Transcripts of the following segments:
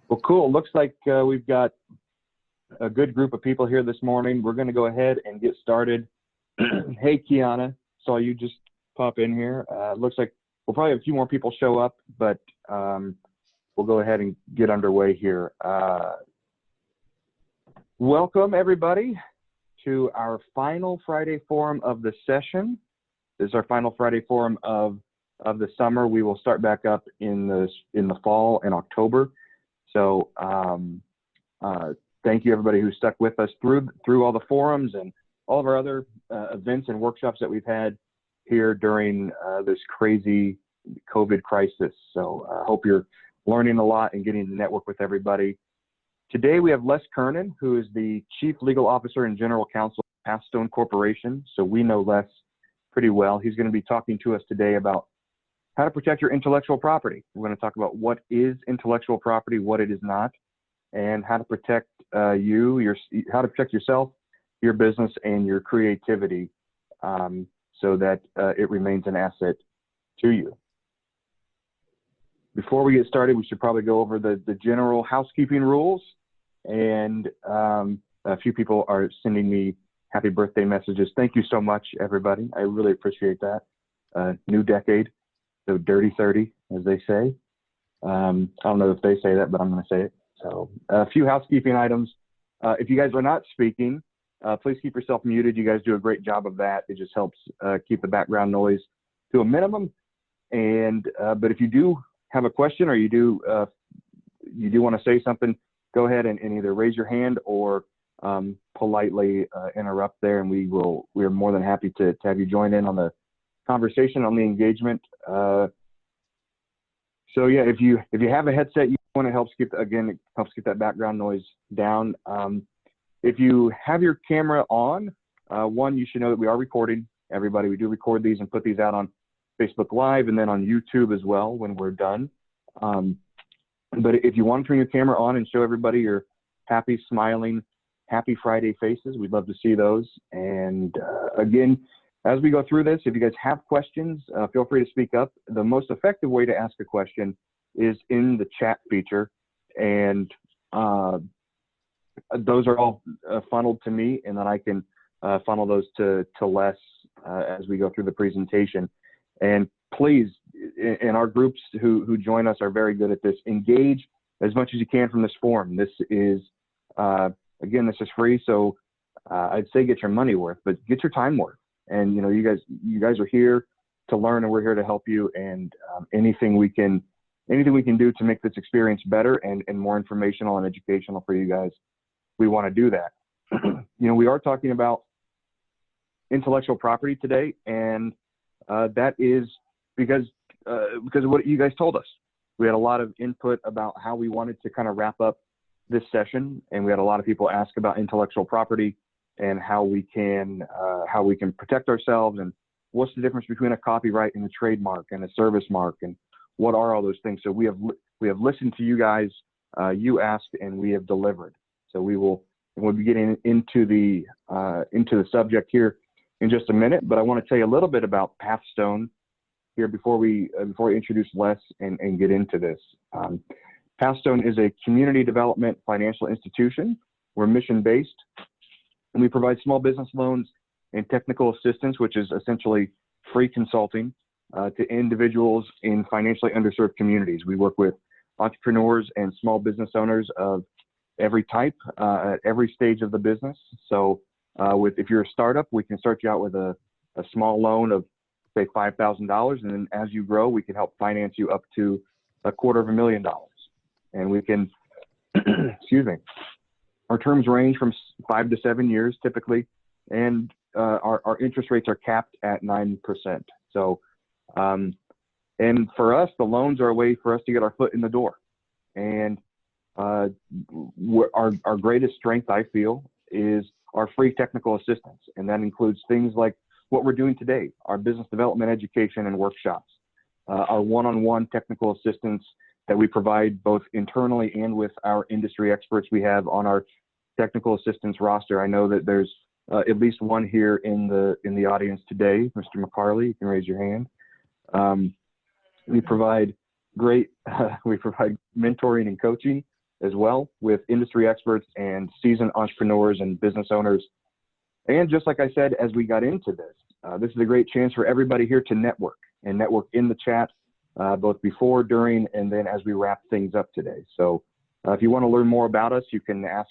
Well, cool. Looks like we've got a good group of people here this morning. We're going to go ahead and get started. Hey, Kiana, saw you just pop in here. Looks like we'll probably have a few more people show up, but we'll go ahead and get underway here. Welcome, everybody, to our final Friday forum of the session. This is our final Friday forum of the summer. We will start back up in the fall in October. So thank you, everybody who stuck with us through all the forums and all of our other events and workshops that we've had here during this crazy COVID crisis. So I hope you're learning a lot and getting to network with everybody. Today we have Les Kernan, who is the Chief Legal Officer and General Counsel of Pathstone Corporation. So we know Les pretty well. He's going to be talking to us today about how to protect your intellectual property. We're going to talk about what is intellectual property, what it is not, and how to protect how to protect yourself, your business, and your creativity so that it remains an asset to you. Before we get started, we should probably go over the general housekeeping rules. And a few people are sending me happy birthday messages. Thank you so much, everybody. I really appreciate that. New decade, so dirty 30, as they say. I don't know if they say that, but I'm going to say it. So a few housekeeping items. If you guys are not speaking, please keep yourself muted. You guys do a great job of that. It just helps keep the background noise to a minimum. And but if you do have a question or you do want to say something, go ahead and either raise your hand or politely interrupt there, and we are more than happy to have you join in on the conversation, on the engagement. So yeah, if you have a headset, you want to help get that background noise down. If you have your camera on, one, you should know that we are recording. Everybody, we do record these and put these out on Facebook Live and then on YouTube as well when we're done. But if you want to turn your camera on and show everybody your happy, smiling, happy Friday faces, we'd love to see those. And again, as we go through this, if you guys have questions, feel free to speak up. The most effective way to ask a question is in the chat feature. And those are all funneled to me, and then I can funnel those to Les as we go through the presentation. And please, in our groups who join us are very good at this. Engage as much as you can from this forum. This is, again, this is free, so I'd say get your money worth, but get your time worth. And you guys are here to learn, and we're here to help you. And anything we can do to make this experience better and more informational and educational for you guys, we want to do that. We are talking about intellectual property today, and that is because of what you guys told us. We had a lot of input about how we wanted to kind of wrap up this session, and we had a lot of people ask about intellectual property and how we can protect ourselves, and what's the difference between a copyright and a trademark and a service mark, and what are all those things. So we have listened to you guys. You asked, and we have delivered. So we'll be getting into the subject here in just a minute, but I want to tell you a little bit about Pathstone here before we introduce Les and get into this. Pathstone is a community development financial institution. We're mission-based, and we provide small business loans and technical assistance, which is essentially free consulting to individuals in financially underserved communities. We work with entrepreneurs and small business owners of every type at every stage of the business. So if you're a startup, we can start you out with a small loan of, say, $5,000, and then as you grow, we can help finance you up to $250,000. And we can, excuse me, our terms range from 5 to 7 years typically, and our interest rates are capped at 9%. So, and for us, the loans are a way for us to get our foot in the door. And our greatest strength, I feel, is our free technical assistance. And that includes things like what we're doing today, our business development education and workshops, our one-on-one technical assistance that we provide both internally and with our industry experts we have on our technical assistance roster. I know that there's at least one here in the audience today, Mr. McCarley. You can raise your hand. We provide mentoring and coaching as well with industry experts and seasoned entrepreneurs and business owners. And just like I said, as we got into this, this is a great chance for everybody here to network and network in the chat, both before, during, and then as we wrap things up today. So if you want to learn more about us, you can ask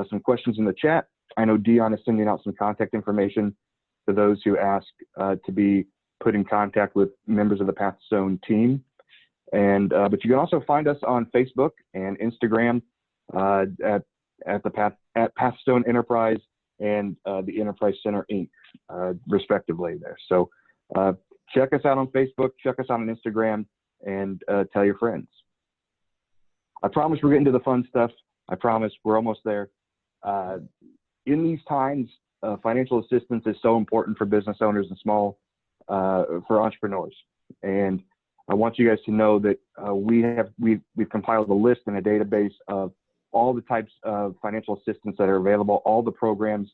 some questions in the chat. I know Dion is sending out some contact information to those who ask to be put in contact with members of the Pathstone team. And but you can also find us on Facebook and Instagram at Pathstone Enterprise and the Enterprise Center Inc. Respectively there. So check us out on Facebook, check us out on Instagram, and tell your friends. I promise we're getting to the fun stuff. I promise we're almost there. In these times, financial assistance is so important for business owners and for entrepreneurs. And I want you guys to know that we've compiled a list and a database of all the types of financial assistance that are available, all the programs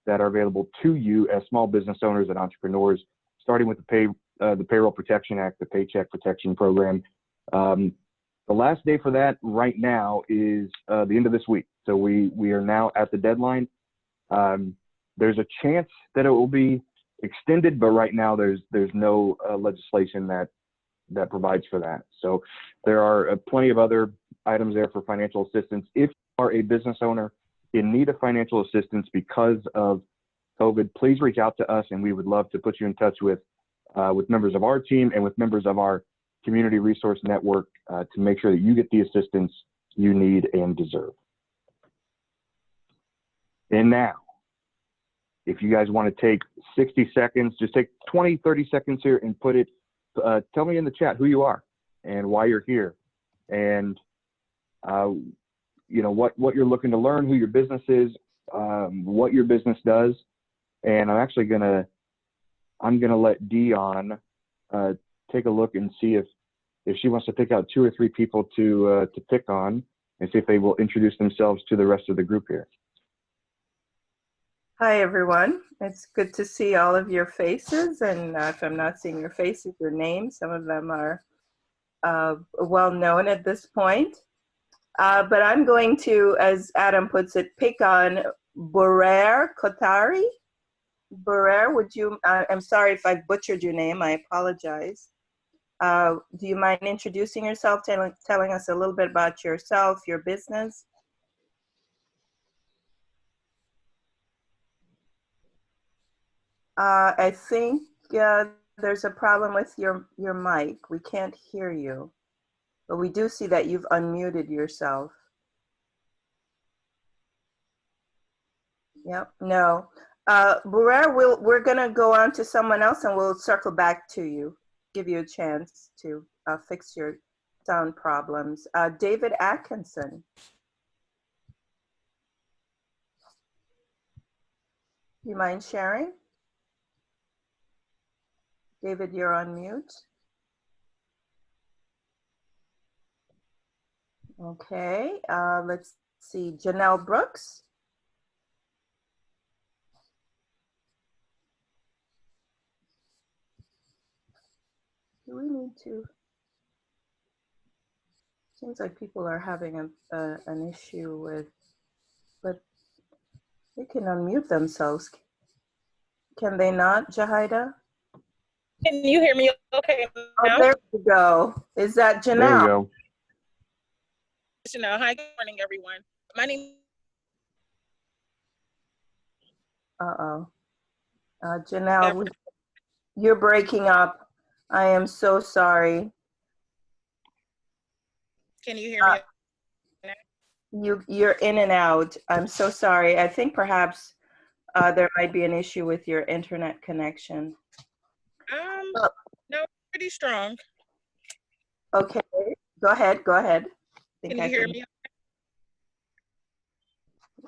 that are available to you as small business owners and entrepreneurs, starting with the Payroll Protection Act, the Paycheck Protection Program. The last day for that right now is the end of this week. So we are now at the deadline. There's a chance that it will be extended, but right now there's no legislation that provides for that. So there are plenty of other items there for financial assistance. If you are a business owner in need of financial assistance because of COVID, please reach out to us, and we would love to put you in touch with members of our team and with members of our community resource network to make sure that you get the assistance you need and deserve. And now, if you guys want to take 60 seconds, just take 20, 30 seconds here and tell me in the chat who you are and why you're here, and you know what you're looking to learn, who your business is, what your business does. And I'm gonna let Dion take a look and see if she wants to pick out 2 or 3 people to pick on, and see if they will introduce themselves to the rest of the group here. Hi, everyone. It's good to see all of your faces. And if I'm not seeing your faces, your names, some of them are well known at this point. But I'm going to, as Adam puts it, pick on Borer Kotari. Borer, would you, I'm sorry if I butchered your name, I apologize. Do you mind introducing yourself, telling us a little bit about yourself, your business? I think there's a problem with your mic. We can't hear you, but we do see that you've unmuted yourself. Yep, no. Burer, we're gonna go on to someone else and we'll circle back to you, give you a chance to fix your sound problems. David Atkinson. Do you mind sharing? David, you're on mute. Okay, let's see, Janelle Brooks. Do we need to? Seems like people are having an issue with, but they can unmute themselves. Can they not, Jahida? Can you hear me okay now? Oh, there we go. Is that Janelle? There you go. Janelle, hi, good morning, everyone. My name. Janelle, you're breaking up. I am so sorry. Can you hear me? You're in and out. I'm so sorry. I think perhaps there might be an issue with your internet connection. No, pretty strong. Okay, go ahead. Can you hear me?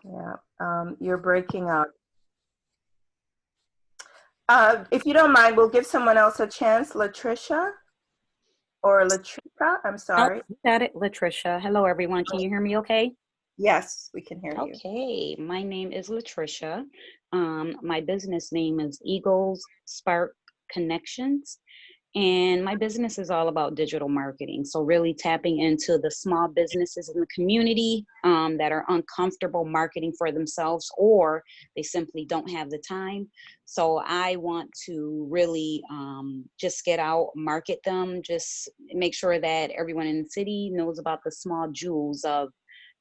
Yeah, you're breaking up. If you don't mind, we'll give someone else a chance. Latricia or Latricia, I'm sorry. Oh, got it, Latricia. Hello, everyone. Can you hear me okay? Yes, we can hear you. Okay, my name is Latricia. My business name is Eagles Spark Connections. And my business is all about digital marketing. So really tapping into the small businesses in the community that are uncomfortable marketing for themselves, or they simply don't have the time. So I want to really just get out, market them, just make sure that everyone in the city knows about the small jewels of,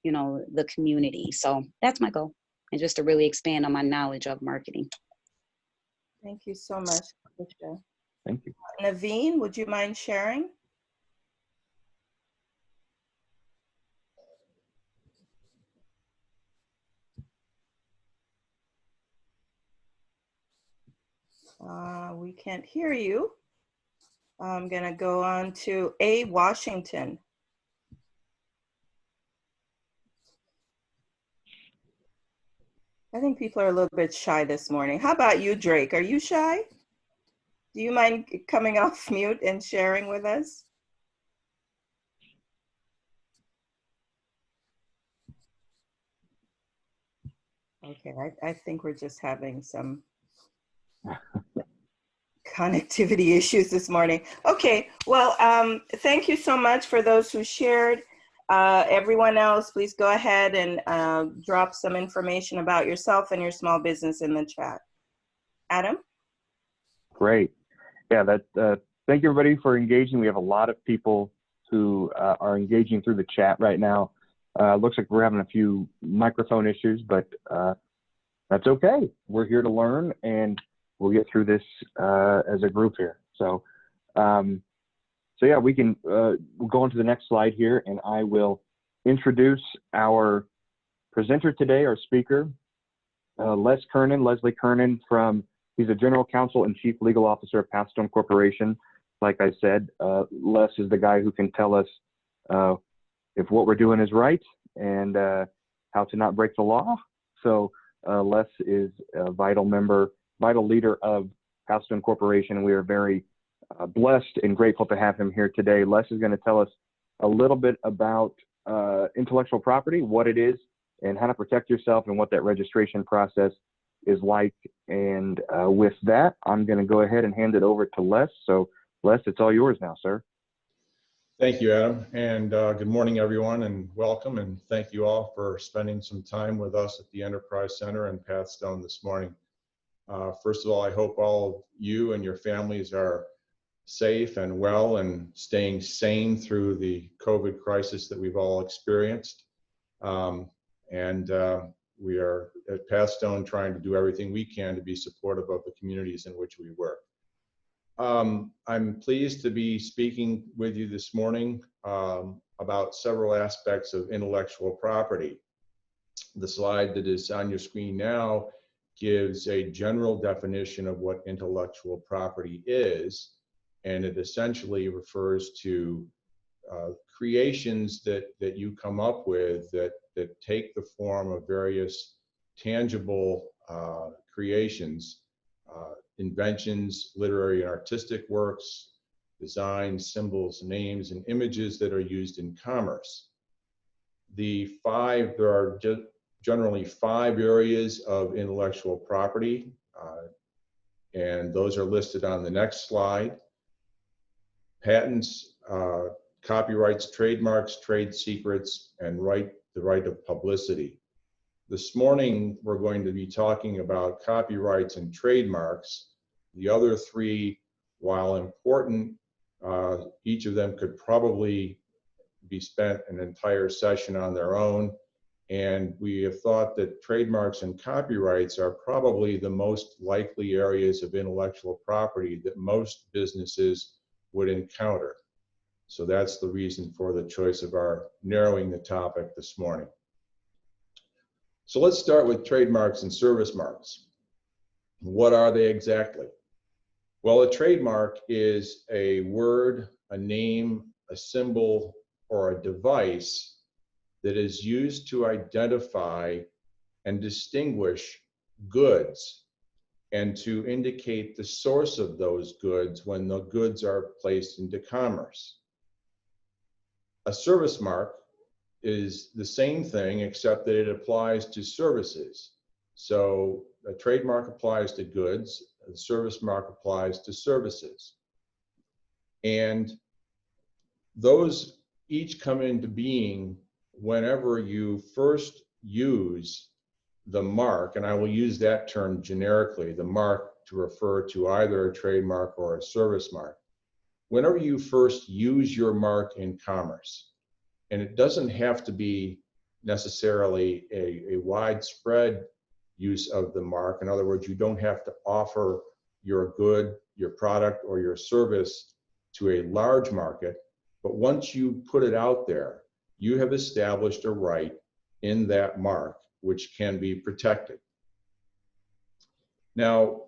you know, the community. So that's my goal, and just to really expand on my knowledge of marketing. Thank you so much, Patricia. Thank you. Naveen, would you mind sharing? We can't hear you. I'm going to go on to A. Washington. I think people are a little bit shy this morning. How about you, Drake? Are you shy? Do you mind coming off mute and sharing with us? Okay, I think we're just having some connectivity issues this morning. Okay, well, thank you so much for those who shared. Everyone else, please go ahead and drop some information about yourself and your small business in the chat. Adam? Great. Yeah, thank you everybody for engaging. We have a lot of people who are engaging through the chat right now. Looks like we're having a few microphone issues, but that's okay. We're here to learn, and we'll get through this as a group here. So yeah, we can we'll go on to the next slide here, and I will introduce our presenter today, our speaker, Leslie Kernan he's a general counsel and chief legal officer of Pathstone Corporation. Like I said, Les is the guy who can tell us if what we're doing is right and how to not break the law. So Les is a vital leader of Pathstone Corporation, and we are very blessed and grateful to have him here today. Les is going to tell us a little bit about intellectual property, what it is, and how to protect yourself, and what that registration process is like. And with that, I'm going to go ahead and hand it over to Les. So Les, it's all yours now, sir. Thank you, Adam, and good morning, everyone, and welcome, and thank you all for spending some time with us at the Enterprise Center in Pathstone this morning. First of all, I hope all of you and your families are safe and well and staying sane through the COVID crisis that we've all experienced. We are at Pathstone trying to do everything we can to be supportive of the communities in which we work. I'm pleased to be speaking with you this morning about several aspects of intellectual property. The slide that is on your screen now gives a general definition of what intellectual property is, and it essentially refers to creations that you come up with that take the form of various tangible creations, inventions, literary and artistic works, designs, symbols, names, and images that are used in commerce. There are generally 5 areas of intellectual property, and those are listed on the next slide. Patents, copyrights, trademarks, trade secrets, and the right of publicity. This morning, we're going to be talking about copyrights and trademarks. The other 3, while important, each of them could probably be spent an entire session on their own. And we have thought that trademarks and copyrights are probably the most likely areas of intellectual property that most businesses would encounter. So that's the reason for the choice of our narrowing the topic this morning. So let's start with trademarks and service marks. What are they exactly? Well, a trademark is a word, a name, a symbol, or a device that is used to identify and distinguish goods and to indicate the source of those goods when the goods are placed into commerce. A service mark is the same thing, except that it applies to services. So a trademark applies to goods, a service mark applies to services. And those each come into being whenever you first use the mark, and I will use that term generically, the mark to refer to either a trademark or a service mark. Whenever you first use your mark in commerce, and it doesn't have to be necessarily a widespread use of the mark. In other words, you don't have to offer your good, your product, or your service to a large market. But once you put it out there, you have established a right in that mark, which can be protected. Now,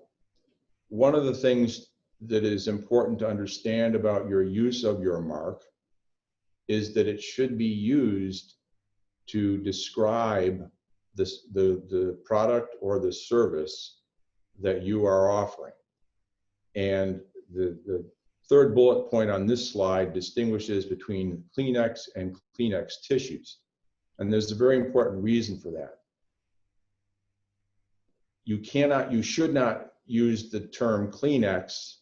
one of the things that is important to understand about your use of your mark is that it should be used to describe the product or the service that you are offering. And the third bullet point on this slide distinguishes between Kleenex and Kleenex tissues. And there's a very important reason for that. You should not use the term Kleenex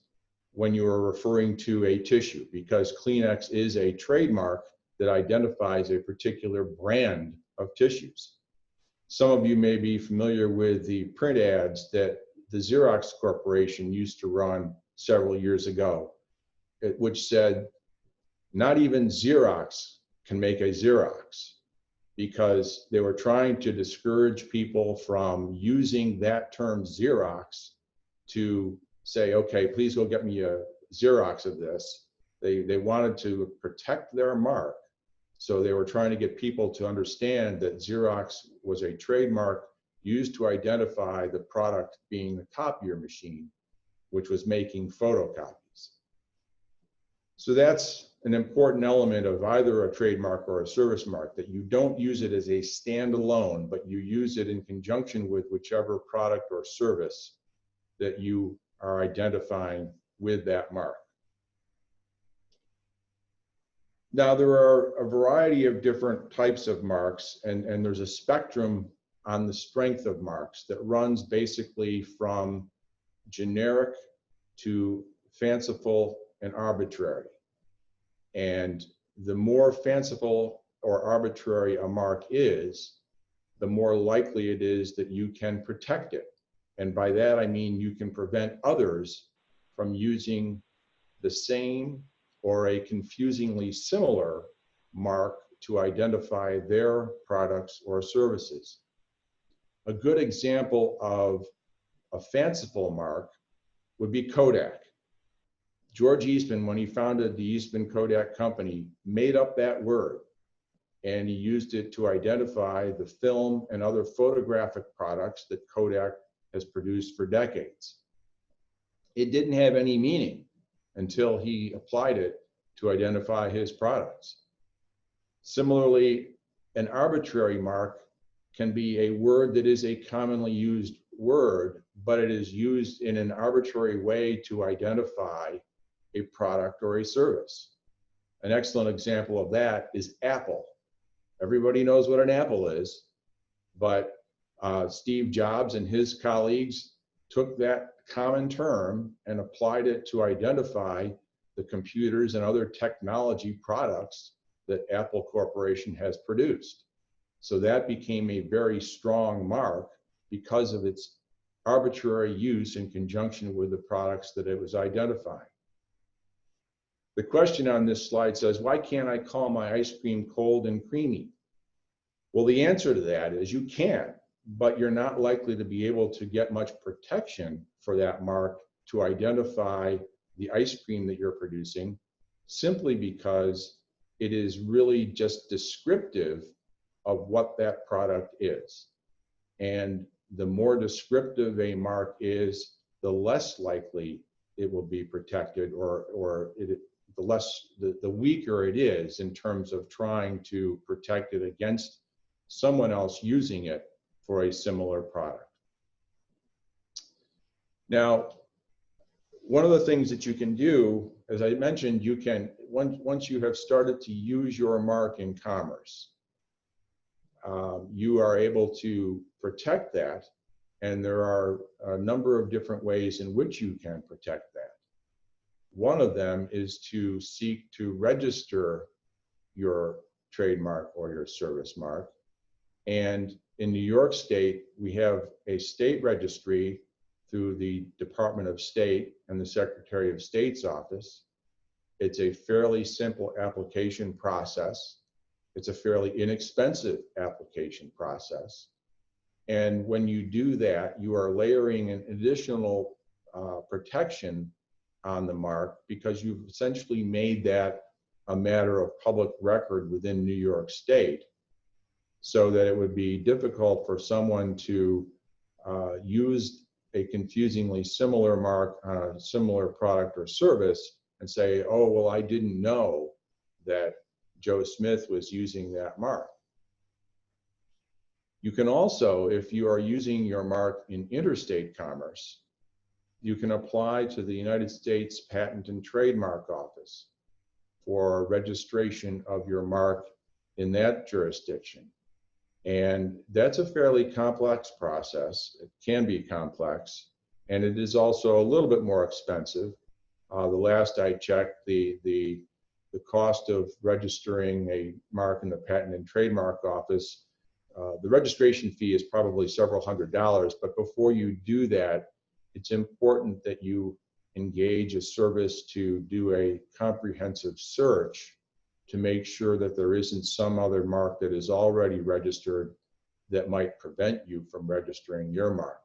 when you are referring to a tissue, because Kleenex is a trademark that identifies a particular brand of tissues. Some of you may be familiar with the print ads that the Xerox Corporation used to run several years ago, which said, not even Xerox can make a Xerox, because they were trying to discourage people from using that term Xerox to say, okay, please go get me a Xerox of this. They wanted to protect their mark. So they were trying to get people to understand that Xerox was a trademark used to identify the product being the copier machine, which was making photocopies. So that's an important element of either a trademark or a service mark, that you don't use it as a standalone, but you use it in conjunction with whichever product or service that you are identifying with that mark. Now, there are a variety of different types of marks, and there's a spectrum on the strength of marks that runs basically from generic to fanciful and arbitrary. And the more fanciful or arbitrary a mark is, the more likely it is that you can protect it. And by that, I mean you can prevent others from using the same or a confusingly similar mark to identify their products or services. A good example of a fanciful mark would be Kodak. George Eastman, when he founded the Eastman Kodak Company, made up that word, and he used it to identify the film and other photographic products that Kodak has produced for decades. It didn't have any meaning until he applied it to identify his products. Similarly, an arbitrary mark can be a word that is a commonly used word, but it is used in an arbitrary way to identify a product or a service. An excellent example of that is Apple. Everybody knows what an apple is, but Steve Jobs and his colleagues took that common term and applied it to identify the computers and other technology products that Apple Corporation has produced. So that became a very strong mark because of its arbitrary use in conjunction with the products that it was identifying. The question on this slide says, why can't I call my ice cream cold and creamy? Well, the answer to that is you can, but you're not likely to be able to get much protection for that mark to identify the ice cream that you're producing, simply because it is really just descriptive of what that product is. And the more descriptive a mark is, the less likely it will be protected, or the weaker it is in terms of trying to protect it against someone else using it for a similar product. Now, one of the things that you can do, as I mentioned, you can, once you have started to use your mark in commerce, you are able to protect that, and there are a number of different ways in which you can protect that. One of them is to seek to register your trademark or your service mark. And in New York State, we have a state registry through the Department of State and the Secretary of State's office. It's a fairly simple application process. It's a fairly inexpensive application process. And when you do that, you are layering an additional protection on the mark, because you've essentially made that a matter of public record within New York State, so that it would be difficult for someone to use a confusingly similar mark on a similar product or service and say, oh, well, I didn't know that Joe Smith was using that mark. You can also, if you are using your mark in interstate commerce, you can apply to the United States Patent and Trademark Office for registration of your mark in that jurisdiction. And that's a fairly complex process. It can be complex, and it is also a little bit more expensive. The last I checked, the cost of registering a mark in the Patent and Trademark Office, the registration fee is probably several $100s, but before you do that, it's important that you engage a service to do a comprehensive search to make sure that there isn't some other mark that is already registered that might prevent you from registering your mark.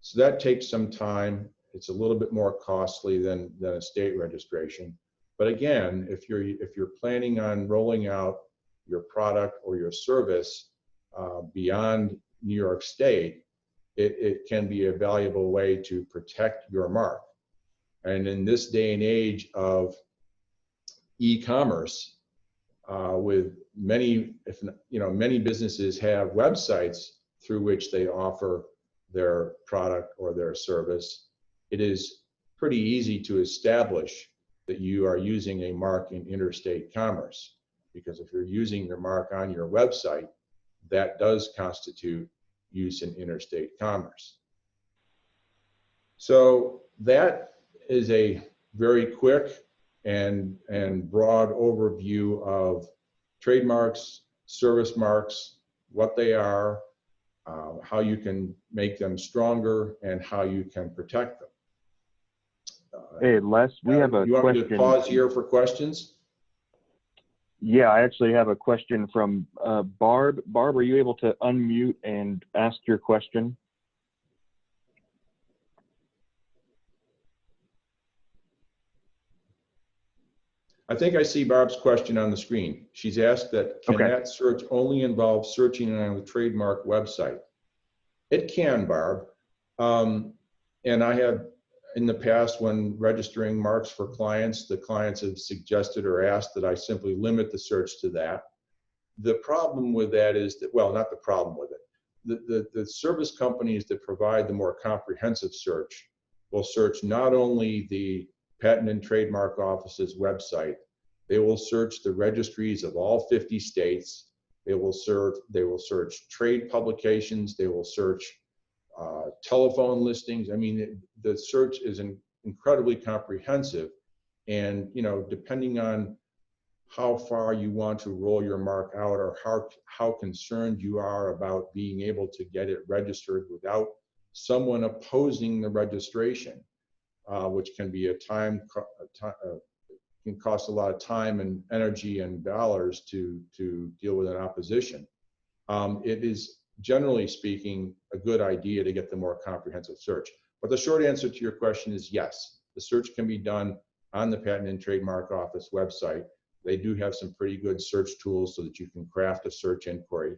So that takes some time. It's a little bit more costly than a state registration. But again, if you're planning on rolling out your product or your service beyond New York State, it can be a valuable way to protect your mark. And in this day and age of e-commerce, with many, many businesses have websites through which they offer their product or their service, it is pretty easy to establish that you are using a mark in interstate commerce. Because if you're using your mark on your website, that does constitute use in interstate commerce. So that is a very quick and broad overview of trademarks, service marks, what they are, how you can make them stronger, and how you can protect them. Hey, Les, we have a question. You want me to pause here for questions? Yeah, I actually have a question from Barb. Barb, are you able to unmute and ask your question? I think I see Barb's question on the screen. She's asked that, can that search only involve searching on the trademark website? It can, Barb. And I have, in the past, when registering marks for clients, the clients have suggested or asked that I simply limit the search to that. The problem with that is that, well, not the problem with it. The service companies that provide the more comprehensive search will search not only the Patent and Trademark Office's website, they will search the registries of all 50 states. They will search trade publications. They will search telephone listings. I mean, the search is incredibly comprehensive, and depending on how far you want to roll your mark out, or how concerned you are about being able to get it registered without someone opposing the registration, which can be can cost a lot of time and energy and dollars to deal with an opposition. It is, generally speaking, a good idea to get the more comprehensive search. But the short answer to your question is yes. The search can be done on the Patent and Trademark Office website. They do have some pretty good search tools so that you can craft a search inquiry.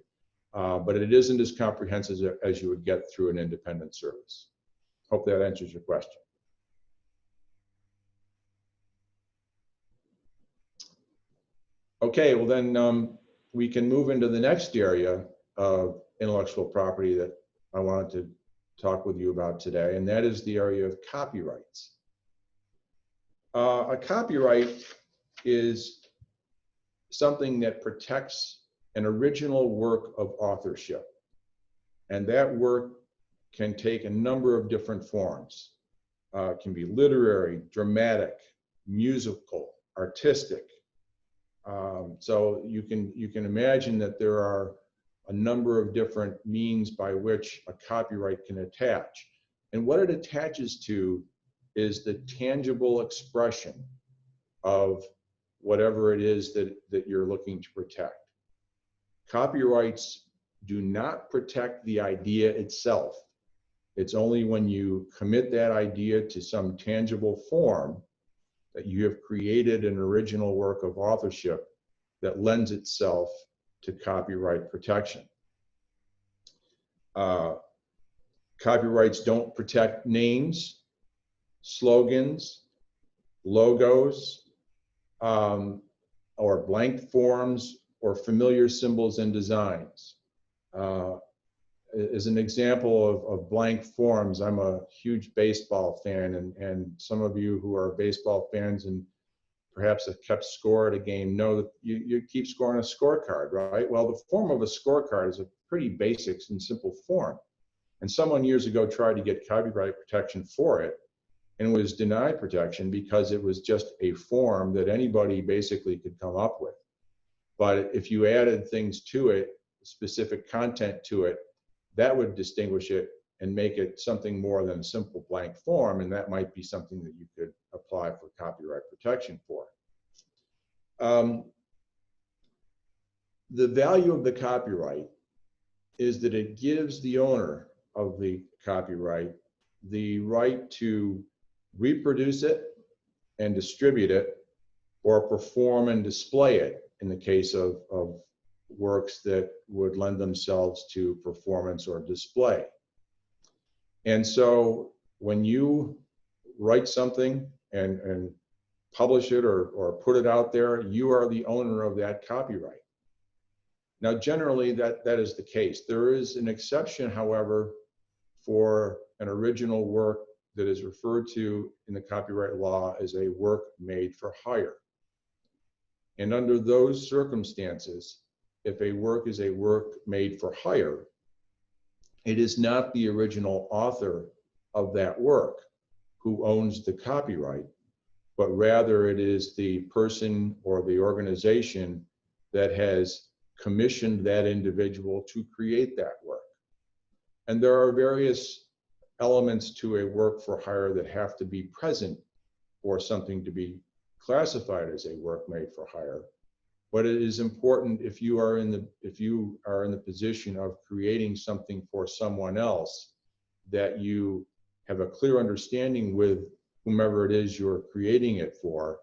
But it isn't as comprehensive as you would get through an independent service. Hope that answers your question. Okay, well then we can move into the next area of intellectual property that I wanted to talk with you about today, and that is the area of copyrights. A copyright is something that protects an original work of authorship, and that work can take a number of different forms. It can be literary, dramatic, musical, artistic. So you can imagine that there are a number of different means by which a copyright can attach. And what it attaches to is the tangible expression of whatever it is that you're looking to protect. Copyrights do not protect the idea itself. It's only when you commit that idea to some tangible form that you have created an original work of authorship that lends itself to copyright protection. Copyrights don't protect names, slogans, logos, or blank forms or familiar symbols and designs. As an example of blank forms, I'm a huge baseball fan, and some of you who are baseball fans and perhaps have kept score at a game know that you keep score on a scorecard, right? Well, the form of a scorecard is a pretty basic and simple form. And someone years ago tried to get copyright protection for it and was denied protection because it was just a form that anybody basically could come up with. But if you added things to it, specific content to it, that would distinguish it and make it something more than a simple blank form, and that might be something that you could apply for copyright protection for. The value of the copyright is that it gives the owner of the copyright the right to reproduce it and distribute it, or perform and display it in the case of works that would lend themselves to performance or display. And so when you write something and publish it or put it out there, you are the owner of that copyright. Now, generally that is the case. There is an exception, however, for an original work that is referred to in the copyright law as a work made for hire. And under those circumstances, if a work is a work made for hire, it is not the original author of that work who owns the copyright, but rather it is the person or the organization that has commissioned that individual to create that work. And there are various elements to a work for hire that have to be present for something to be classified as a work made for hire. But it is important if you are in the position of creating something for someone else, that you have a clear understanding with whomever it is you're creating it for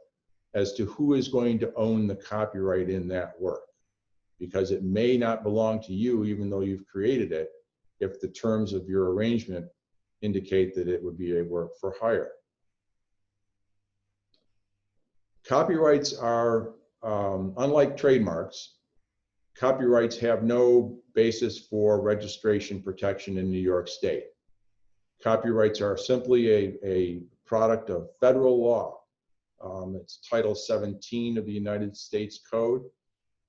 as to who is going to own the copyright in that work, because it may not belong to you even though you've created it, if the terms of your arrangement indicate that it would be a work for hire. Copyrights are, unlike trademarks, copyrights have no basis for registration protection in New York State. Copyrights are simply a product of federal law. It's Title 17 of the United States Code,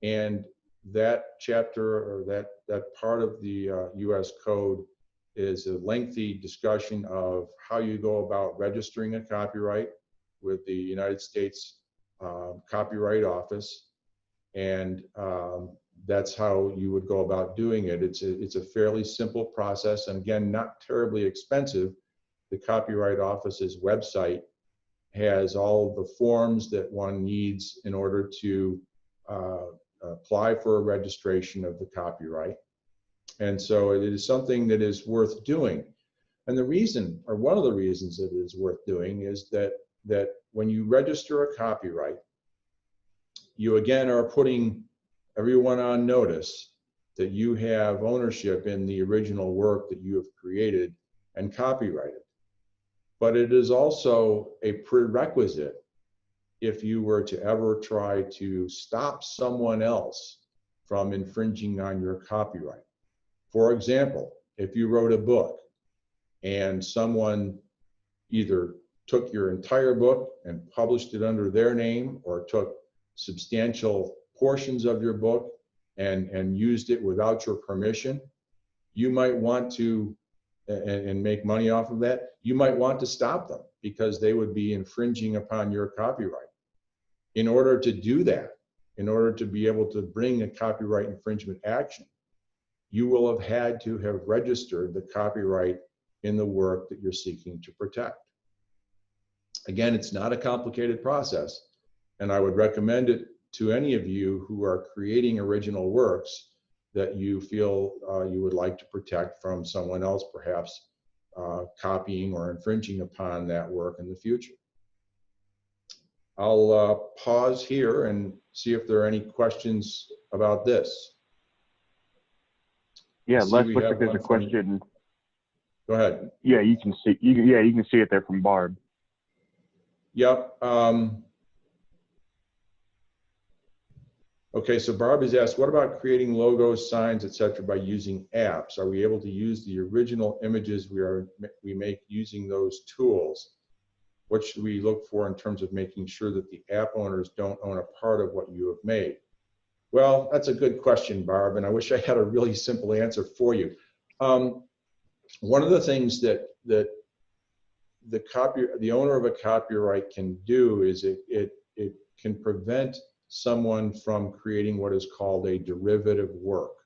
and that chapter or that part of the US Code is a lengthy discussion of how you go about registering a copyright with the United States Copyright Office, and that's how you would go about doing it. It's a fairly simple process, and again, not terribly expensive. The Copyright Office's website has all the forms that one needs in order to apply for a registration of the copyright. And so it is something that is worth doing. And the reason, or one of the reasons that it is worth doing, is that when you register a copyright, you again are putting everyone on notice that you have ownership in the original work that you have created and copyrighted. But it is also a prerequisite if you were to ever try to stop someone else from infringing on your copyright. For example, if you wrote a book and someone either took your entire book and published it under their name, or took substantial portions of your book and used it without your permission, you might want to, and make money off of that, you might want to stop them because they would be infringing upon your copyright. In order to do that, in order to be able to bring a copyright infringement action, you will have had to have registered the copyright in the work that you're seeking to protect. Again, it's not a complicated process, and I would recommend it to any of you who are creating original works that you feel you would like to protect from someone else, perhaps copying or infringing upon that work in the future. I'll pause here and see if there are any questions about this. Yeah, Les, looks like there's a question. Go ahead. Yeah, you can see. You can see it there from Barb. Yep. Okay, so Barb has asked, what about creating logos, signs, etc. by using apps? Are we able to use the original images we make using those tools? What should we look for in terms of making sure that the app owners don't own a part of what you have made? Well, that's a good question, Barb, and I wish I had a really simple answer for you. One of the things that the owner of a copyright can do is it can prevent someone from creating what is called a derivative work.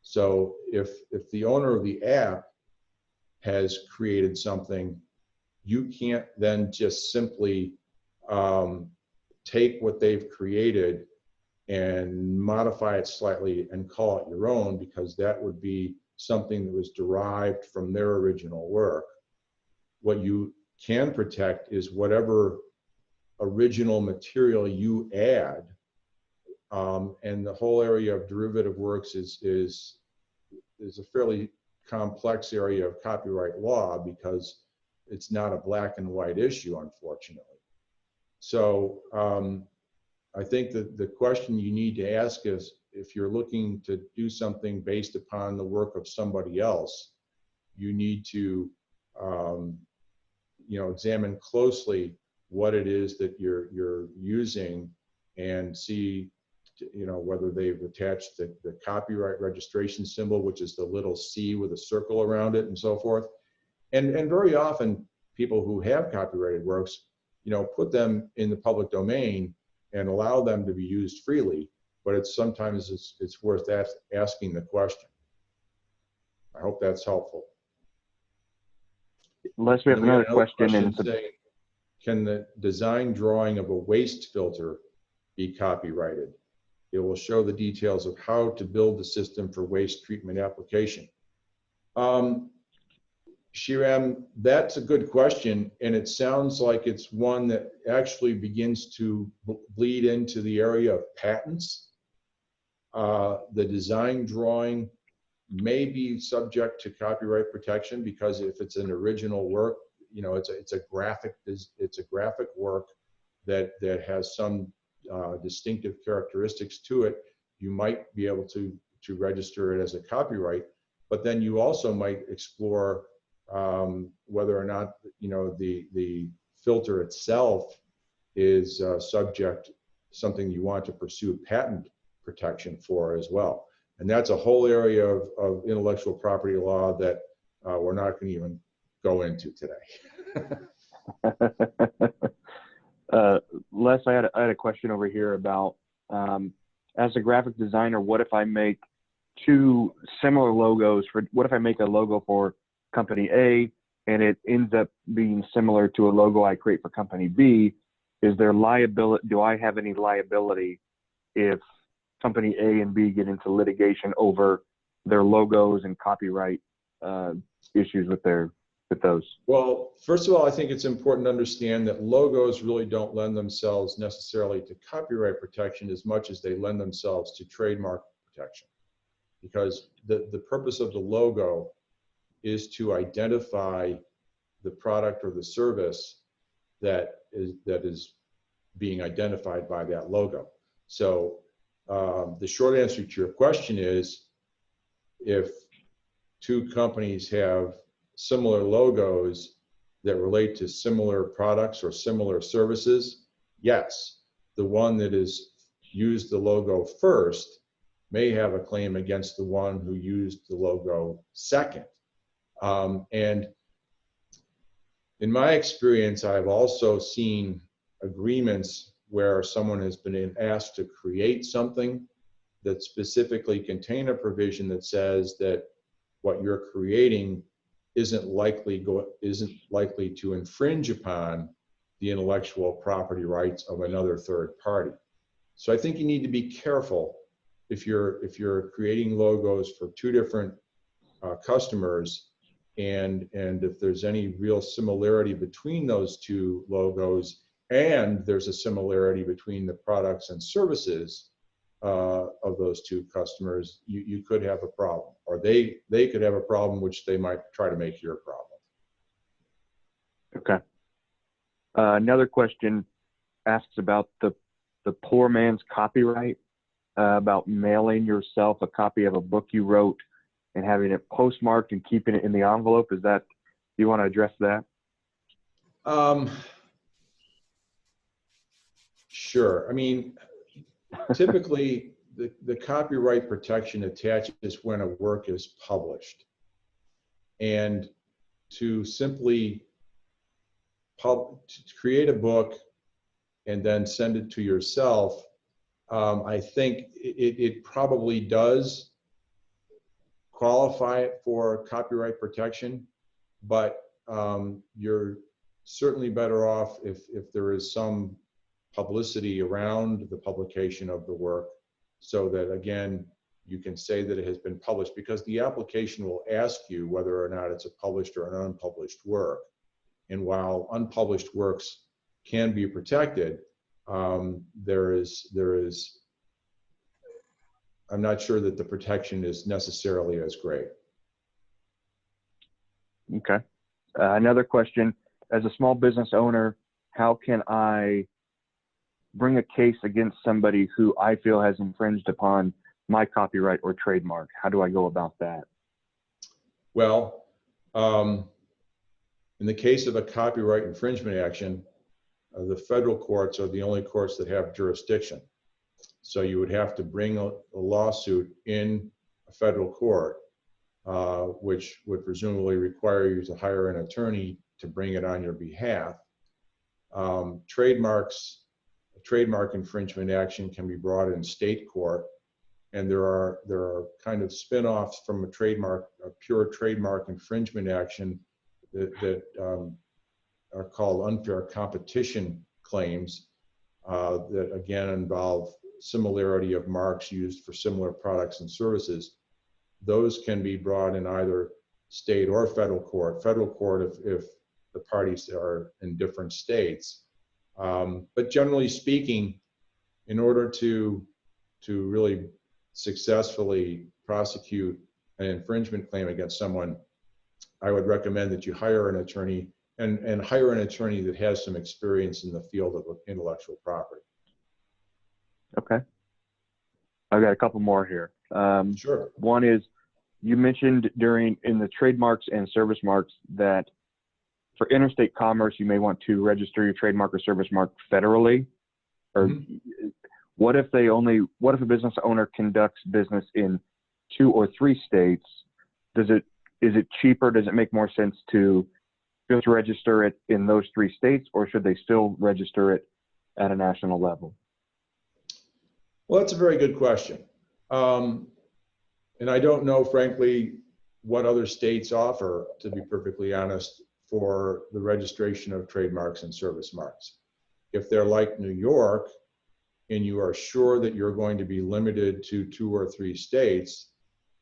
So if the owner of the app has created something, you can't then just simply take what they've created and modify it slightly and call it your own, because that would be something that was derived from their original work. What you can protect is whatever original material you add, and the whole area of derivative works is a fairly complex area of copyright law, because it's not a black and white issue, unfortunately. So I think that the question you need to ask is, if you're looking to do something based upon the work of somebody else, you need to examine closely what it is that you're using and see whether they've attached the copyright registration symbol, which is the little C with a circle around it and so forth. And very often people who have copyrighted works, put them in the public domain and allow them to be used freely, but sometimes it's worth asking the question. I hope that's helpful. Les, we have another question. Saying, can the design drawing of a waste filter be copyrighted? It will show the details of how to build the system for waste treatment application. Shiram, that's a good question, and it sounds like it's one that actually begins to bleed into the area of patents. The design drawing may be subject to copyright protection, because if it's an original work, it's a graphic work that has some distinctive characteristics to it. You might be able to register it as a copyright, but then you also might explore whether or not the filter itself is something you want to pursue patent protection for as well. And that's a whole area of intellectual property law that we're not going to even go into today. Les, I had a question over here about, as a graphic designer, what if I make two similar logos what if I make a logo for company A and it ends up being similar to a logo I create for company B? Is there liability? Do I have any liability if company A and B get into litigation over their logos and copyright issues with those? Well, first of all, I think it's important to understand that logos really don't lend themselves necessarily to copyright protection as much as they lend themselves to trademark protection, because the purpose of the logo is to identify the product or the service that is being identified by that logo. So the short answer to your question is, if two companies have similar logos that relate to similar products or similar services, yes, the one that is used the logo first may have a claim against the one who used the logo second. And In my experience, I've also seen agreements where someone has been asked to create something that specifically contain a provision that says that what you're creating isn't likely to infringe upon the intellectual property rights of another third party. So I think you need to be careful if you're creating logos for two different customers, and if there's any real similarity between those two logos, and there's a similarity between the products and services of those two customers, you could have a problem, or they could have a problem, which they might try to make your problem. Okay. Another question asks about the poor man's copyright, about mailing yourself a copy of a book you wrote and having it postmarked and keeping it in the envelope. Is that, do you want to address that? Sure. I mean, typically the copyright protection attaches when a work is published. And to simply to create a book and then send it to yourself, I think it probably does qualify for copyright protection, but you're certainly better off if there is some publicity around the publication of the work, so that, again, you can say that it has been published, because the application will ask you whether or not it's a published or an unpublished work. And while unpublished works can be protected, there is I'm not sure that the protection is necessarily as great. Okay. Another question, as a small business owner, how can I bring a case against somebody who I feel has infringed upon my copyright or trademark? How do I go about that? Well, in the case of a copyright infringement action, the federal courts are the only courts that have jurisdiction. So you would have to bring a lawsuit in a federal court, which would presumably require you to hire an attorney to bring it on your behalf. Trademark infringement action can be brought in state court, and there are kind of spin-offs from a pure trademark infringement action that are called unfair competition claims, that again involve similarity of marks used for similar products and services. Those can be brought in either state or federal court. Federal court if the parties are in different states. But generally speaking, in order to really successfully prosecute an infringement claim against someone, I would recommend that you hire an attorney, and hire an attorney that has some experience in the field of intellectual property. Okay. I've got a couple more here. Sure. One is, you mentioned in the trademarks and service marks that for interstate commerce, you may want to register your trademark or service mark federally. Or what if a business owner conducts business in 2 or 3 states? Is it cheaper? Does it make more sense to just register it in those 3 states, or should they still register it at a national level? Well, that's a very good question. And I don't know, frankly, what other states offer, to be perfectly honest, for the registration of trademarks and service marks. If they're like New York, and you are sure that you're going to be limited to 2 or 3 states,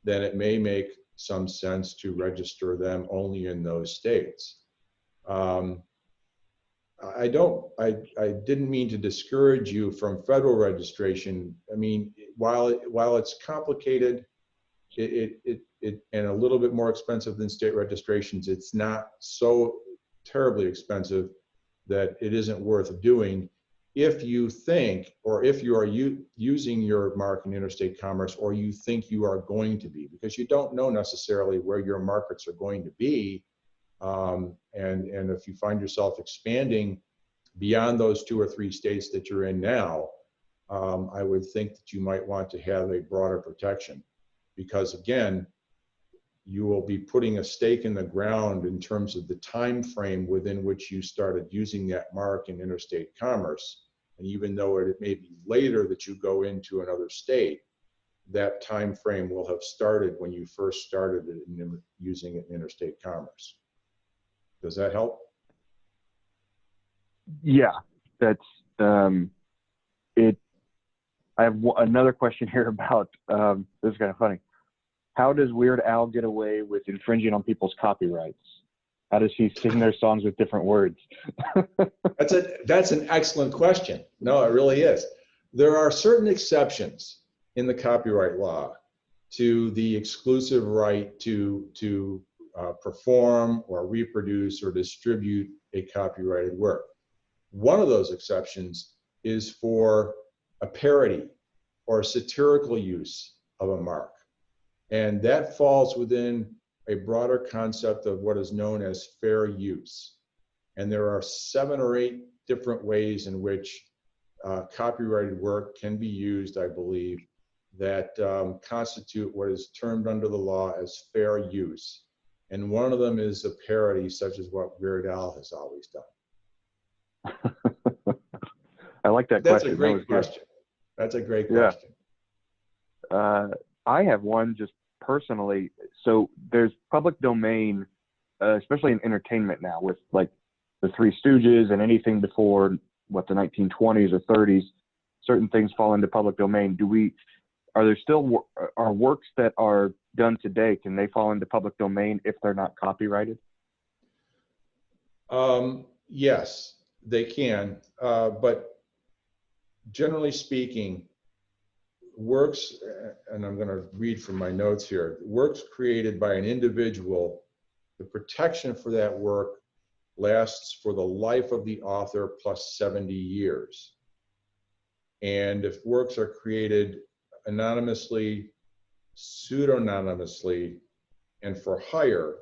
then it may make some sense to register them only in those states. I didn't mean to discourage you from federal registration. I mean, while it's complicated, and a little bit more expensive than state registrations, it's not so terribly expensive that it isn't worth doing if you think, or if you are using your mark in interstate commerce, or you think you are going to be, because you don't know necessarily where your markets are going to be. And if you find yourself expanding beyond those 2 or 3 states that you're in now, I would think that you might want to have a broader protection, because again, you will be putting a stake in the ground in terms of the time frame within which you started using that mark in interstate commerce. And even though it may be later that you go into another state, that time frame will have started when you first started using it in interstate commerce. Does that help? Yeah, that's it. I have another question here about this is kind of funny. How does Weird Al get away with infringing on people's copyrights? How does he sing their songs with different words? That's an excellent question. No, it really is. There are certain exceptions in the copyright law to the exclusive right to perform or reproduce or distribute a copyrighted work. One of those exceptions is for a parody or satirical use of a mark. And that falls within a broader concept of what is known as fair use. And there are 7 or 8 different ways in which copyrighted work can be used, I believe, that constitute what is termed under the law as fair use. And one of them is a parody, such as what Weird Al has always done. I like that That's question. A great question. That's a great question. I have one just personally. So there's public domain, especially in entertainment now, with like the Three Stooges and anything before what the 1920s or 30s. Certain things fall into public domain. Are there still are works that are done today? Can they fall into public domain if they're not copyrighted? Yes, they can. But generally speaking, works, and I'm going to read from my notes here, works created by an individual, the protection for that work lasts for the life of the author plus 70 years. And if works are created anonymously, pseudonymously, and for hire,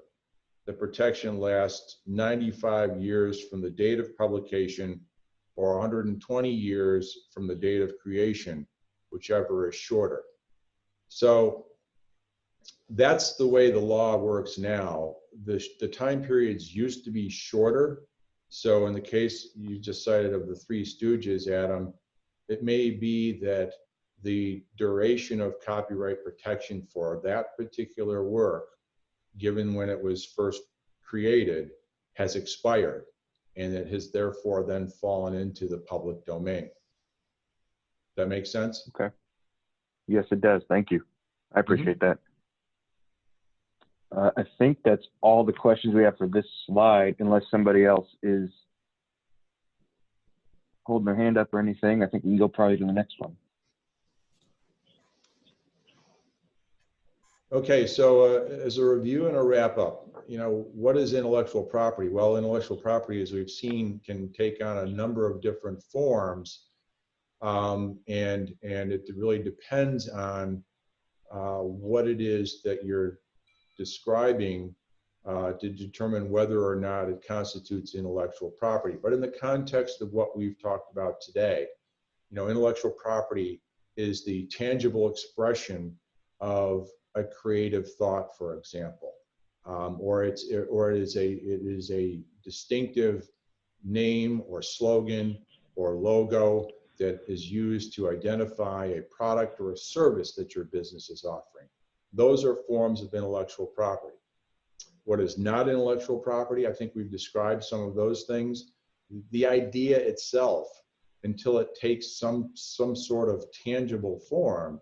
the protection lasts 95 years from the date of publication or 120 years from the date of creation, whichever is shorter. So that's the way the law works now. The time periods used to be shorter. So in the case you just cited of the Three Stooges, Adam, it may be that the duration of copyright protection for that particular work, given when it was first created, has expired, and it has therefore then fallen into the public domain. That makes sense? Okay. Yes, it does. Thank you. I appreciate that. I think that's all the questions we have for this slide, unless somebody else is holding their hand up or anything. I think we can go probably to the next one. Okay, so as a review and a wrap up, what is intellectual property? Well, intellectual property, as we've seen, can take on a number of different forms, and it really depends on what it is that you're describing to determine whether or not it constitutes intellectual property. But in the context of what we've talked about today, intellectual property is the tangible expression of a creative thought, for example, or it is a distinctive name or slogan or logo that is used to identify a product or a service that your business is offering. Those are forms of intellectual property. What is not intellectual property? I think we've described some of those things. The idea itself, until it takes some sort of tangible form,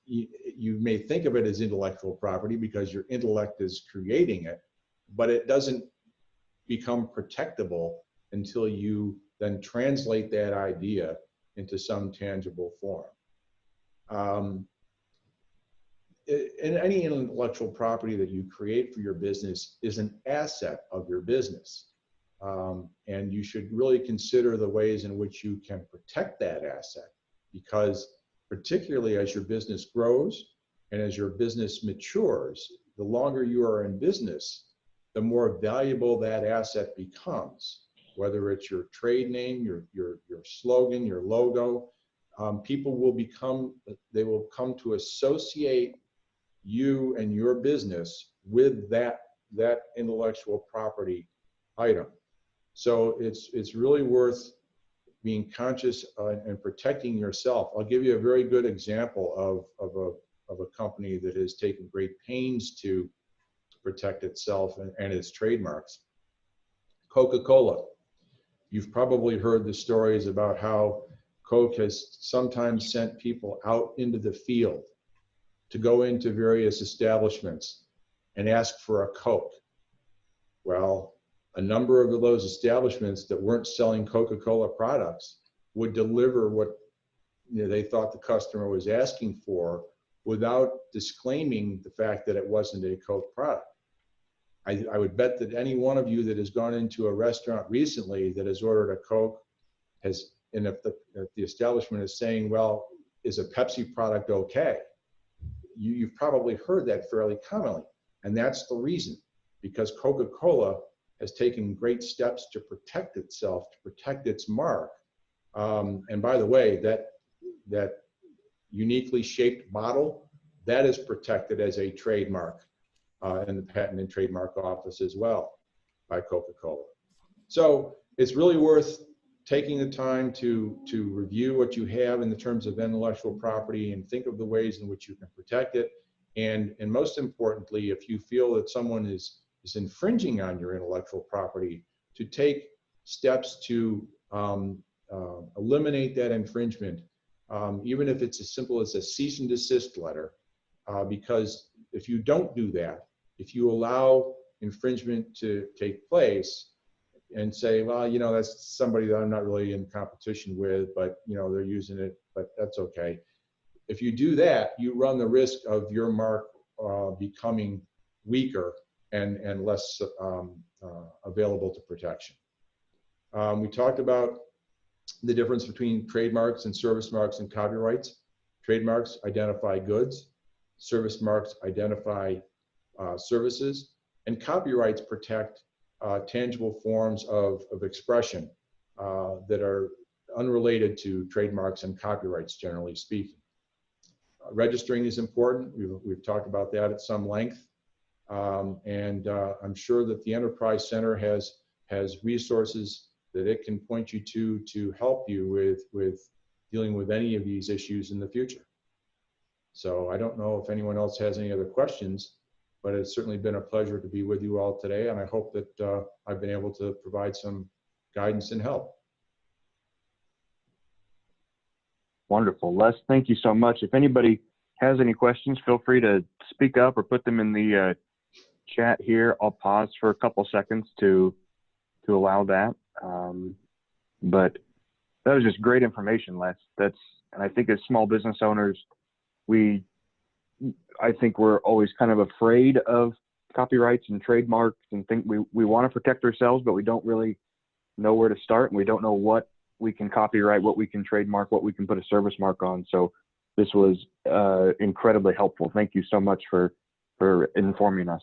you may think of it as intellectual property because your intellect is creating it, but it doesn't become protectable until you then translate that idea into some tangible form. Any intellectual property that you create for your business is an asset of your business. And you should really consider the ways in which you can protect that asset, because particularly as your business grows and as your business matures, the longer you are in business, the more valuable that asset becomes, whether it's your trade name, your slogan, your logo. People will come to associate you and your business with that intellectual property item. So it's really worth being conscious and protecting yourself. I'll give you a very good example of a company that has taken great pains to protect itself and its trademarks. Coca-Cola. You've probably heard the stories about how Coke has sometimes sent people out into the field to go into various establishments and ask for a Coke. Well, a number of those establishments that weren't selling Coca-Cola products would deliver what they thought the customer was asking for without disclaiming the fact that it wasn't a Coke product. I would bet that any one of you that has gone into a restaurant recently that has ordered a Coke and if the establishment is saying, well, is a Pepsi product okay? You've probably heard that fairly commonly. And that's the reason, because Coca-Cola has taken great steps to protect itself, to protect its mark. And by the way, that uniquely shaped bottle, that is protected as a trademark in the Patent and Trademark Office as well by Coca-Cola. So it's really worth taking the time to review what you have in the terms of intellectual property and think of the ways in which you can protect it. And most importantly, if you feel that someone is infringing on your intellectual property, to take steps to eliminate that infringement, even if it's as simple as a cease and desist letter, because if you don't do that, if you allow infringement to take place and say, well, you know, that's somebody that I'm not really in competition with, but, you know, they're using it, but that's okay. If you do that, you run the risk of your mark becoming weaker and less available to protection. We talked about the difference between trademarks and service marks and copyrights. Trademarks identify goods, service marks identify services, and copyrights protect tangible forms of expression that are unrelated to trademarks and copyrights, generally speaking. Registering is important. We've talked about that at some length. And I'm sure that the Enterprise Center has resources that it can point you to help you with dealing with any of these issues in the future. So I don't know if anyone else has any other questions, but it's certainly been a pleasure to be with you all today. And I hope that I've been able to provide some guidance and help. Wonderful. Les, thank you so much. If anybody has any questions, feel free to speak up or put them in the chat here. I'll pause for a couple seconds to allow that. But that was just great information, Les. And I think as small business owners, I think we're always kind of afraid of copyrights and trademarks and think we want to protect ourselves, but we don't really know where to start, and we don't know what we can copyright, what we can trademark, what we can put a service mark on. So this was incredibly helpful. Thank you so much for informing us.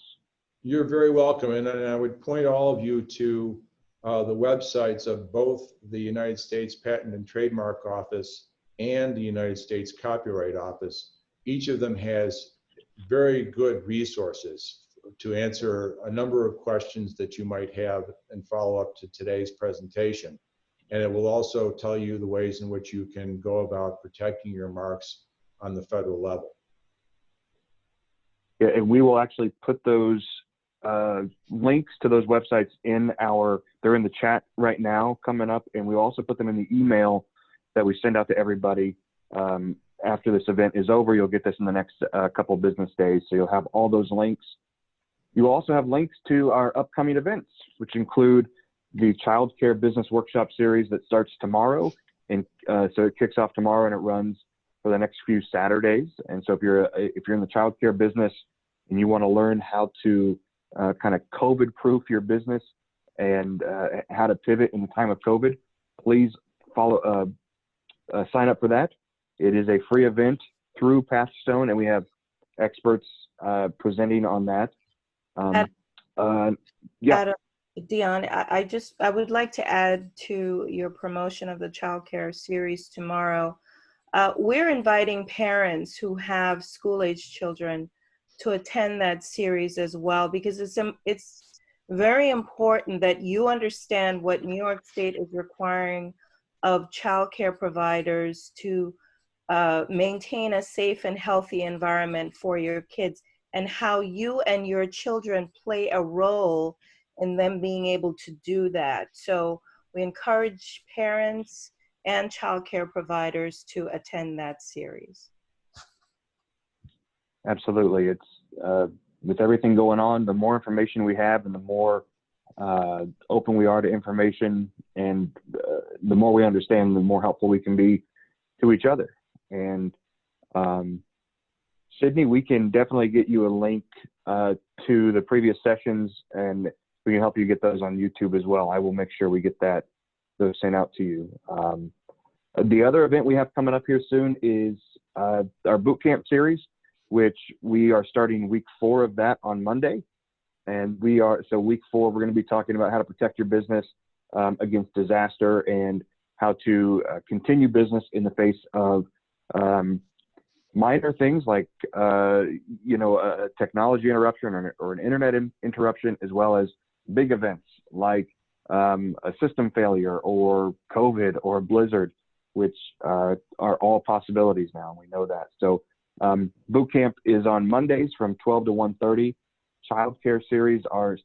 You're very welcome. And I would point all of you to the websites of both the United States Patent and Trademark Office and the United States Copyright Office. Each of them has very good resources to answer a number of questions that you might have and follow up to today's presentation. And it will also tell you the ways in which you can go about protecting your marks on the federal level. Yeah, and we will actually put those links to those websites they're in the chat right now coming up, and we'll also put them in the email that we send out to everybody after this event is over. You'll get this in the next couple business days, so you'll have all those links. You also have links to our upcoming events, which include the Child Care Business Workshop Series that starts tomorrow. And so it kicks off tomorrow and it runs for the next few Saturdays. And so if you're in the child care business and you want to learn how to kind of COVID-proof your business and how to pivot in the time of COVID, please sign up for that. It is a free event through Pathstone, and we have experts presenting on that. Yeah. Dion, I would like to add to your promotion of the Child Care Series tomorrow. We're inviting parents who have school-age children to attend that series as well, because it's very important that you understand what New York State is requiring of childcare providers to maintain a safe and healthy environment for your kids, and how you and your children play a role in them being able to do that. So we encourage parents and childcare providers to attend that series. Absolutely. It's with everything going on, the more information we have and the more open we are to information, and the more we understand, the more helpful we can be to each other. And Sydney, we can definitely get you a link to the previous sessions, and we can help you get those on YouTube as well. I will make sure we get those sent out to you. The other event we have coming up here soon is our boot camp series, which we are starting week 4 of that on Monday. And so week 4, we're going to be talking about how to protect your business against disaster, and how to continue business in the face of minor things like, a technology interruption or an internet interruption, as well as big events like a system failure or COVID or a blizzard, which are all possibilities now. We know that. So boot camp is on Mondays from 12 to 1:30. Childcare series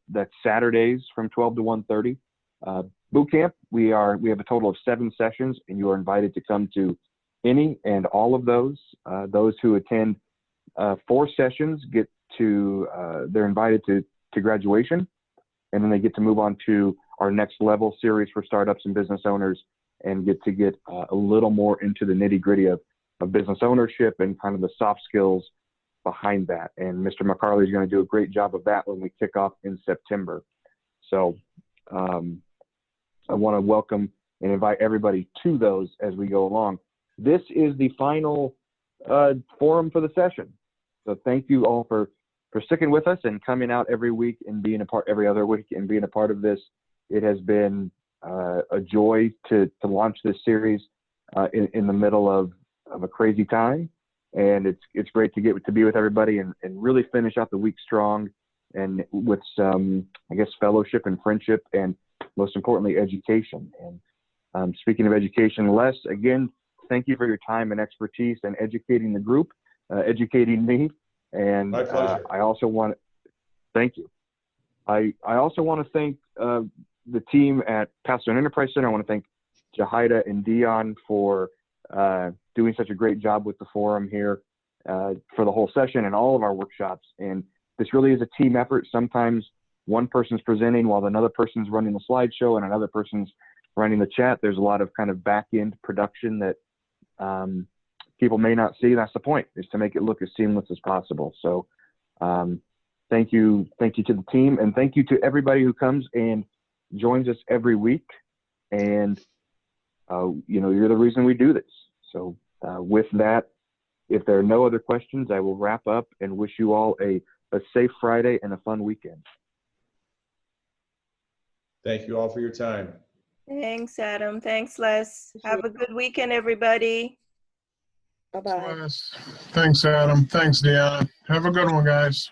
that's Saturdays from 12 to 1:30. Boot camp, we have a total of 7 sessions, and you are invited to come to any and all of those. Those who attend 4 sessions they're invited to graduation, and then they get to move on to our next level series for startups and business owners, and get a little more into the nitty gritty of business ownership and kind of the soft skills behind that. And Mr. McCarley is going to do a great job of that when we kick off in September. So I want to welcome and invite everybody to those as we go along. This is the final forum for the session. So thank you all for sticking with us and coming out every week and being every other week and being a part of this. It has been a joy to launch this series in the middle of a crazy time. And it's great to get to be with everybody and really finish out the week strong, and with some, I guess, fellowship and friendship, and most importantly, education. And speaking of education, Les, again, thank you for your time and expertise and educating the group, educating me. And my pleasure. I also want to thank you. I also want to thank the team at Pathstone Enterprise Center. I want to thank Jahida and Dion for doing such a great job with the forum here for the whole session and all of our workshops. And this really is a team effort. Sometimes one person's presenting while another person's running the slideshow and another person's running the chat. There's a lot of kind of back-end production that people may not see. That's the point, is to make it look as seamless as possible. So thank you to the team, and thank you to everybody who comes and joins us every week. And you're the reason we do this. So with that, if there are no other questions, I will wrap up and wish you all a safe Friday and a fun weekend. Thank you all for your time. Thanks, Adam. Thanks, Les. Have a good weekend, everybody. Bye-bye. Thanks, Adam. Thanks, Deanna. Have a good one, guys.